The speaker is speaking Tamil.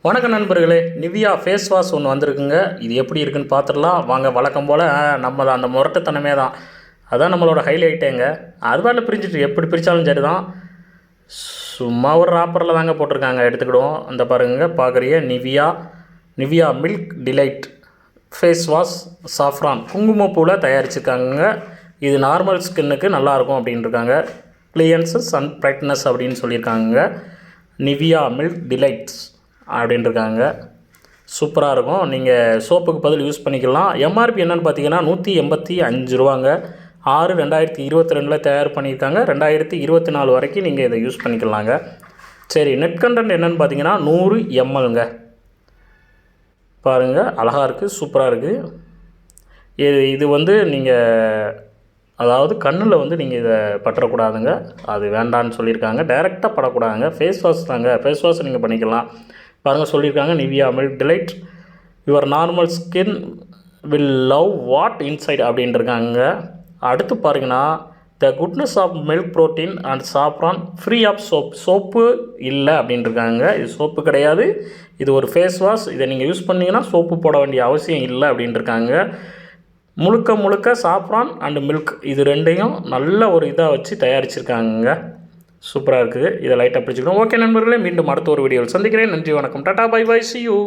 வணக்கம் நண்பர்களே, நிவியா ஃபேஸ் வாஷ் ஒன்று வந்திருக்குங்க. இது எப்படி இருக்குன்னு பார்த்துடலாம் வாங்க. வழக்கம் போல் நம்ம அந்த முரட்டுத்தனமே தான், அதான் நம்மளோட ஹைலைட்டேங்க. அது பாட்டில் பிரிஞ்சுட்டு எப்படி பிரித்தாலும் சரி தான். சும்மா ஒரு ராப்பரில் தாங்க போட்டிருக்காங்க, எடுத்துக்கிடுவோம். அந்த பாருங்க, பார்க்குறிய Nivea milk delight face wash saffron குங்குமப்பூவில் தயாரிச்சிருக்காங்க. இது நார்மல் ஸ்கின்னுக்கு நல்லாயிருக்கும் அப்படின்ட்டுருக்காங்க. கிளியன்சஸ் அண்ட் பிரைட்னஸ் அப்படின்னு சொல்லியிருக்காங்க. நிவியா மில்க் டிலைட்ஸ் அப்படின்ட்டுருக்காங்க. சூப்பராக இருக்கும். நீங்கள் சோப்புக்கு பதில் யூஸ் பண்ணிக்கலாம். எம்ஆர்பி என்னென்னு பார்த்தீங்கன்னா 185 ரூபாங்க. 6/2022 தயார் பண்ணியிருக்காங்க. 2024 வரைக்கும் நீங்கள் இதை யூஸ் பண்ணிக்கலாங்க. சரி, நெட் கண்டென்ட் என்னென்னு பார்த்தீங்கன்னா 100 mlங்க. பாருங்கள், அழகாக இருக்குது, சூப்பராக இருக்குது. இது வந்து நீங்கள் அதாவது கண்ணில் வந்து நீங்கள் இதை பற்றக்கூடாதுங்க, அது வேண்டான்னு சொல்லியிருக்காங்க. டைரெக்டாக படக்கூடாதுங்க. ஃபேஸ் வாஷ் தாங்க, ஃபேஸ் வாஷ் நீங்கள் பண்ணிக்கலாம். பாருங்கள், சொல்லியிருக்காங்க Nivea milk delight your normal skin will love what inside அப்படின்ட்டுருக்காங்க. அடுத்து பாருங்கன்னா the goodness of milk protein and saffron free of soap இல்லை அப்படின்ட்டுருக்காங்க. இது சோப்பு கிடையாது, இது ஒரு ஃபேஸ் வாஷ். இதை நீங்கள் யூஸ் பண்ணிங்கன்னா சோப்பு போட வேண்டிய அவசியம் இல்லை அப்படின்ட்டுருக்காங்க. முழுக்க சாப்ரான் அண்டு மில்க் இது ரெண்டையும் நல்ல ஒரு இதாக வச்சு தயாரிச்சிருக்காங்க. சூப்பராக இருக்குது. இதை லைட்டாக பிடிச்சிக்கணும். ஓகே நண்பர்களே, மீண்டும் அடுத்த ஒரு வீடியோவில் சந்திக்கிறேன். நன்றி, வணக்கம், tata, bye bye, see you.